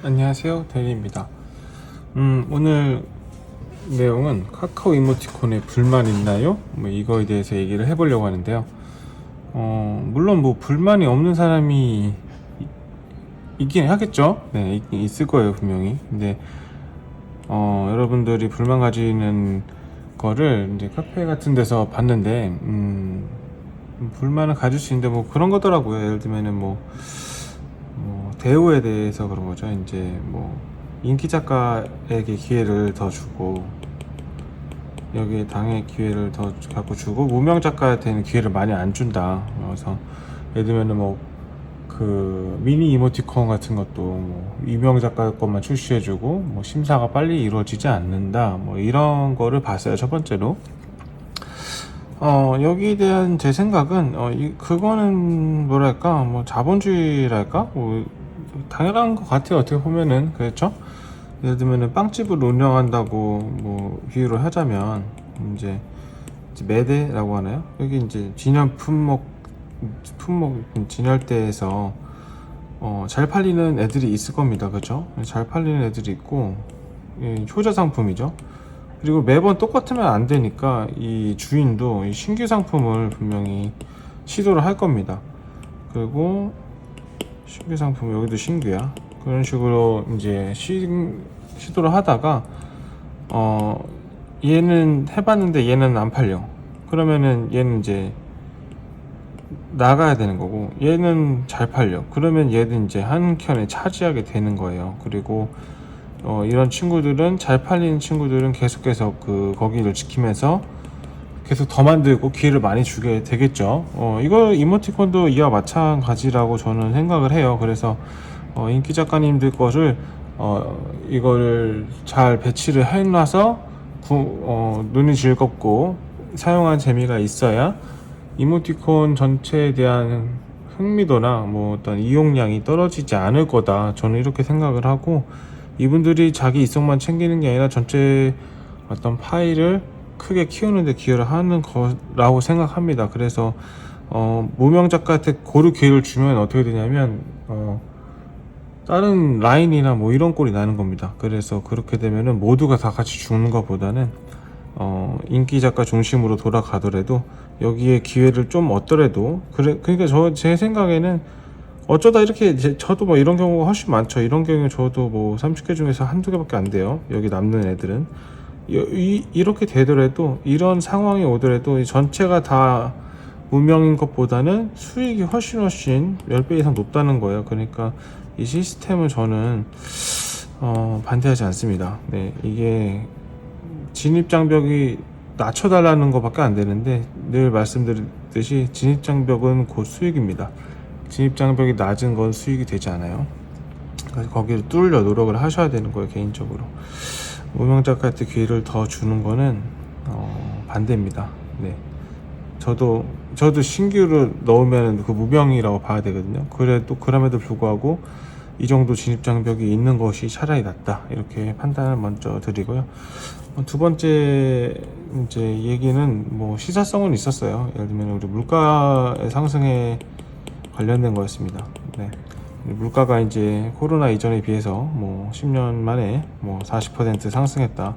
안녕하세요, 데니입니다. 오늘 내용은 카카오 이모티콘에 불만 있나요? 뭐 이거에 대해서 얘기를 해보려고 하는데요. 물론 뭐 불만이 없는 사람이 있긴 하겠죠. 네, 있을 거예요, 분명히. 근데 여러분들이 불만 가지는 거를 이제 카페 같은 데서 봤는데, 불만을 가질 수 있는데 뭐 그런 거더라고요. 예를 들면은 뭐 대우에 대해서 그런 거죠. 이제 뭐 인기 작가에게 기회를 더 주고 여기에 당의 기회를 더 갖고 주고 무명 작가한테는 기회를 많이 안 준다. 그래서 예를 들면은 뭐 그 미니 이모티콘 같은 것도 뭐 유명 작가 것만 출시해주고 뭐 심사가 빨리 이루어지지 않는다. 뭐 이런 거를 봤어요. 첫 번째로. 여기에 대한 제 생각은, 그거는 뭐랄까, 뭐 자본주의랄까? 뭐, 당연한 것 같아요. 어떻게 보면은. 그렇죠? 예를 들면은 빵집을 운영한다고 뭐, 비유를 하자면, 이제, 매대라고 하나요? 여기 이제 진열대에서, 잘 팔리는 애들이 있을 겁니다. 그렇죠? 잘 팔리는 애들이 있고, 효자 상품이죠. 그리고 매번 똑같으면 안 되니까 이 주인도 이 신규 상품을 분명히 시도를 할 겁니다. 그리고 신규 상품, 여기도 신규야. 그런 식으로 이제 시도를 하다가 얘는 해봤는데 얘는 안 팔려. 그러면은 얘는 이제 나가야 되는 거고, 얘는 잘 팔려. 그러면 얘는 이제 한 켠에 차지하게 되는 거예요. 그리고 이런 친구들은, 잘 팔리는 친구들은 계속해서 거기를 지키면서 계속 더 만들고 기회를 많이 주게 되겠죠. 이거 이모티콘도 이와 마찬가지라고 저는 생각을 해요. 그래서 인기 작가님들 거를 이거를 잘 배치를 해놔서 눈이 즐겁고 사용한 재미가 있어야 이모티콘 전체에 대한 흥미도나 뭐 어떤 이용량이 떨어지지 않을 거다. 저는 이렇게 생각을 하고, 이분들이 자기 이성만 챙기는 게 아니라 전체 어떤 파일을 크게 키우는 데 기여를 하는 거라고 생각합니다. 그래서 무명 작가한테 고루 기회를 주면 어떻게 되냐면 다른 라인이나 뭐 이런 꼴이 나는 겁니다. 그래서 그렇게 되면은 모두가 다 같이 죽는 것보다는 인기 작가 중심으로 돌아가더라도 여기에 기회를 좀 얻더라도, 그러니까 제 생각에는 어쩌다 이렇게 저도 뭐 이런 경우가 훨씬 많죠. 이런 경우에 저도 뭐 30개 중에서 한두 개밖에 안 돼요. 여기 남는 애들은. 이렇게 되더라도, 이런 상황이 오더라도 이 전체가 다 무명인 것보다는 수익이 훨씬 10배 이상 높다는 거예요. 그러니까 이 시스템을 저는 반대하지 않습니다. 네, 이게 진입장벽이 낮춰달라는 것밖에 안 되는데, 늘 말씀드렸듯이 진입장벽은 곧 수익입니다. 진입장벽이 낮은 건 수익이 되지 않아요. 그래서 거기를 뚫으려 노력을 하셔야 되는 거예요. 개인적으로 무명 작가한테 기회를 더 주는 거는 반대입니다. 네, 저도 신규를 넣으면 그 무명이라고 봐야 되거든요. 그럼에도 불구하고 이 정도 진입장벽이 있는 것이 차라리 낫다, 이렇게 판단을 먼저 드리고요. 두 번째 이제 얘기는 뭐 시사성은 있었어요. 예를 들면 우리 물가의 상승에 관련된 거였습니다. 네. 물가가 이제 코로나 이전에 비해서 뭐 10년 만에 뭐 40% 상승했다,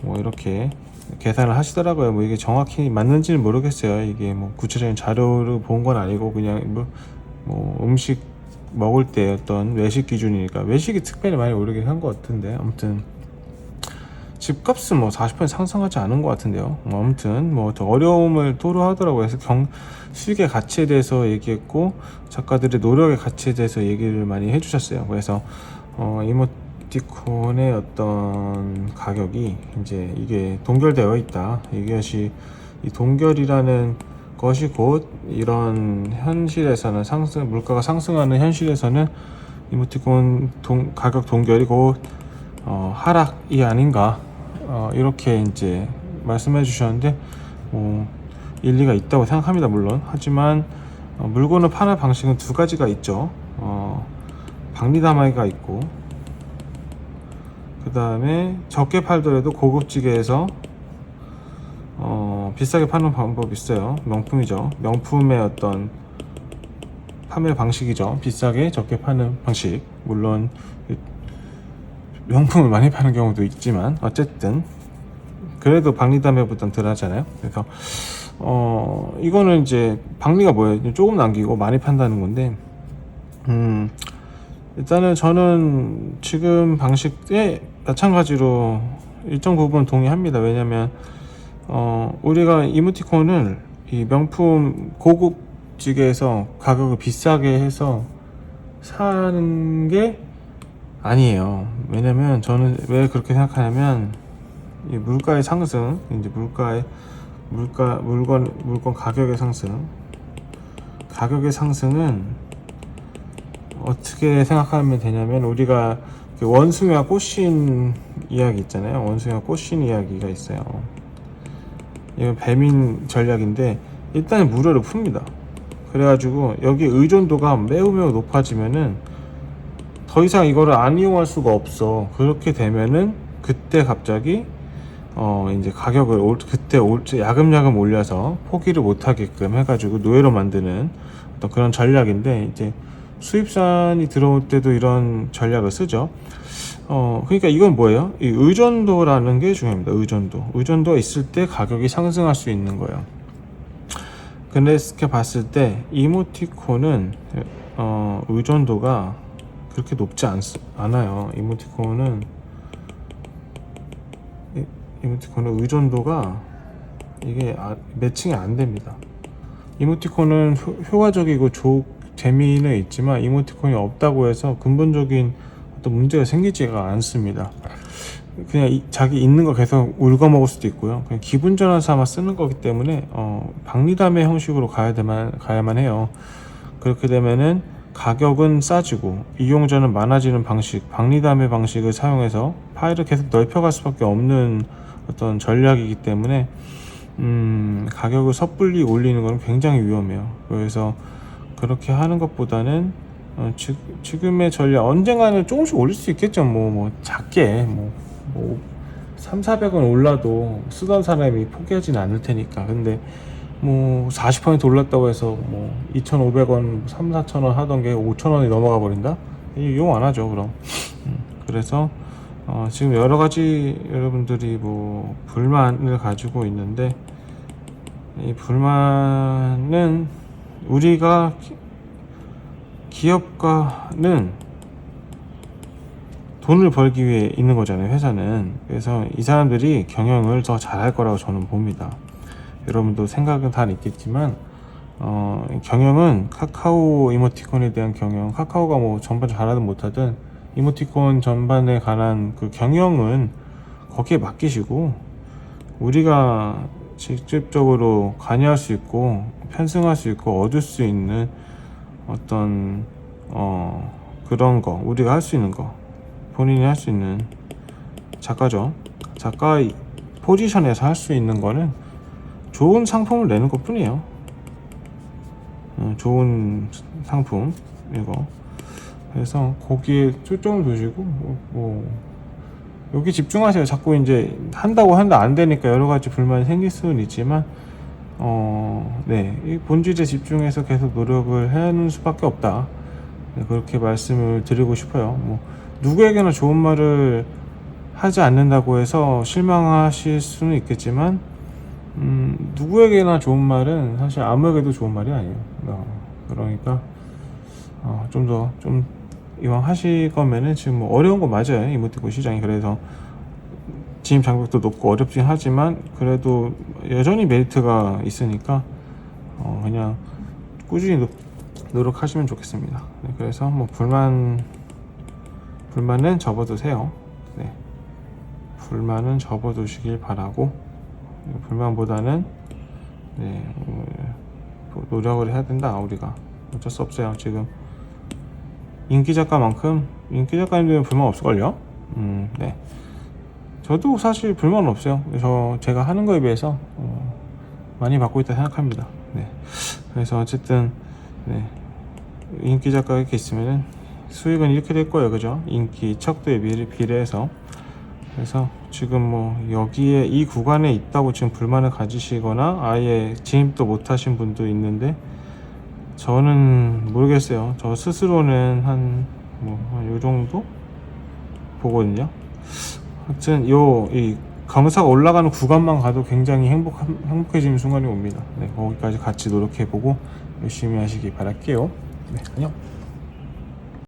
뭐 이렇게 계산을 하시더라고요. 뭐 이게 정확히 맞는지는 모르겠어요. 이게 뭐 구체적인 자료를 본 건 아니고 그냥 뭐 음식 먹을 때 어떤 외식 기준이니까, 외식이 특별히 많이 오르긴 한 것 같은데, 아무튼 집값은 뭐 40% 상승하지 않은 것 같은데요. 아무튼 뭐 더 어려움을 토로하더라고요. 그래서 수익의 가치에 대해서 얘기했고, 작가들의 노력의 가치에 대해서 얘기를 많이 해주셨어요. 그래서 이모티콘의 어떤 가격이 이제 이게 동결되어 있다. 이것이, 이 동결이라는 것이 곧 이런 현실에서는 물가가 상승하는 현실에서는 이모티콘 가격 동결이 곧 하락이 아닌가, 이렇게 이제 말씀해 주셨는데, 일리가 있다고 생각합니다. 물론 하지만 물건을 파는 방식은 두 가지가 있죠. 박리담화가 있고, 그 다음에 적게 팔더라도 고급지게해서 비싸게 파는 방법이 있어요. 명품이죠. 명품의 어떤 판매 방식이죠. 비싸게 적게 파는 방식. 물론 명품을 많이 파는 경우도 있지만 어쨌든 그래도 박리담회보단 덜 하잖아요. 그래서 이거는 이제 박리가 뭐예요? 조금 남기고 많이 판다는 건데, 일단은 저는 지금 방식에 마찬가지로 일정 부분 동의합니다. 왜냐면 우리가 이모티콘을 이 명품 고급지게에서 가격을 비싸게 해서 사는 게 아니에요. 왜냐면 저는 왜 그렇게 생각하냐면, 이 물가의 상승, 이제 물건 가격의 상승은 어떻게 생각하면 되냐면, 우리가 그 원숭이와 꽃신 이야기 있잖아요. 원숭이와 꽃신 이야기가 있어요. 이건 배민 전략인데, 일단 무료를 풉니다. 그래가지고 여기 의존도가 매우 높아지면은 더 이상 이거를 안 이용할 수가 없어. 그렇게 되면은 그때 갑자기 이제 가격을 야금야금 올려서 포기를 못하게끔 해가지고 노예로 만드는 어떤 그런 전략인데, 이제 수입산이 들어올 때도 이런 전략을 쓰죠. 그러니까 이건 뭐예요? 이 의존도라는 게 중요합니다. 의존도가 있을 때 가격이 상승할 수 있는 거예요. 근데 이렇게 봤을 때 이모티콘은 의존도가 그렇게 높지 않아요. 이모티콘은 의존도가 이게 매칭이 안 됩니다. 이모티콘은 효과적이고 재미는 있지만, 이모티콘이 없다고 해서 근본적인 어떤 문제가 생기지가 않습니다. 그냥 자기 있는 거 계속 울거먹을 수도 있고요. 그냥 기분 전환 삼아 쓰는 거기 때문에 박리담회 형식으로 가야만 해요. 그렇게 되면은 가격은 싸지고 이용자는 많아지는 방식, 박리담회 방식을 사용해서 파일을 계속 넓혀갈 수밖에 없는 어떤 전략이기 때문에 가격을 섣불리 올리는 건 굉장히 위험해요. 그래서 그렇게 하는 것보다는 지금의 전략, 언젠가는 조금씩 올릴 수 있겠죠. 뭐 작게 300-400원 올라도 쓰던 사람이 포기하지는 않을 테니까. 근데 뭐 40% 올랐다고 해서 뭐 2,500원, 3-4,000원 하던 게 5,000원이 넘어가 버린다? 이용 안 하죠, 그럼. 그래서 지금 여러 가지 여러분들이 뭐 불만을 가지고 있는데, 이 불만은 우리가 기업가는 돈을 벌기 위해 있는 거잖아요, 회사는. 그래서 이 사람들이 경영을 더 잘할 거라고 저는 봅니다. 여러분도 생각은 다 있겠지만 경영은 카카오 이모티콘에 대한 경영, 카카오가 뭐 전반 잘하든 못하든 이모티콘 전반에 관한 그 경영은 거기에 맡기시고, 우리가 직접적으로 관여할 수 있고 편승할 수 있고 얻을 수 있는 어떤 그런 거, 우리가 할 수 있는 거, 본인이 할 수 있는 작가 포지션에서 할 수 있는 거는 좋은 상품을 내는 것 뿐이에요. 좋은 상품 이거. 그래서 거기에 초점을 두시고 여기 집중하세요. 자꾸 이제 한다고 안 되니까 여러 가지 불만이 생길 수는 있지만 이 본질에 집중해서 계속 노력을 하는 수밖에 없다. 그렇게 말씀을 드리고 싶어요. 뭐 누구에게나 좋은 말을 하지 않는다고 해서 실망하실 수는 있겠지만, 누구에게나 좋은 말은 사실 아무에게도 좋은 말이 아니에요. 그러니까 좀 이왕 하실 거면은, 지금 뭐 어려운 거 맞아요, 이모티콘 시장이. 그래서 진입 장벽도 높고 어렵긴 하지만 그래도 여전히 메리트가 있으니까 그냥 꾸준히 노력하시면 좋겠습니다. 네, 그래서 뭐 불만은 접어두세요. 네, 불만은 접어두시길 바라고, 불만보다는 노력을 해야 된다. 우리가 어쩔 수 없어요. 지금 인기 작가님들은 불만 없을걸요? 네. 저도 사실 불만은 없어요. 제가 하는 거에 비해서 많이 받고 있다 생각합니다. 네. 그래서 어쨌든 인기 작가가 이렇게 있으면은 수익은 이렇게 될 거예요, 그죠? 인기 척도에 비례해서. 그래서 지금 뭐 여기에 이 구간에 있다고 지금 불만을 가지시거나 아예 진입도 못 하신 분도 있는데, 저는 모르겠어요. 저 스스로는 한 요 정도 보거든요. 하여튼 이 강사가 올라가는 구간만 가도 굉장히 행복해지는 순간이 옵니다. 네, 거기까지 같이 노력해보고 열심히 하시기 바랄게요. 네, 안녕.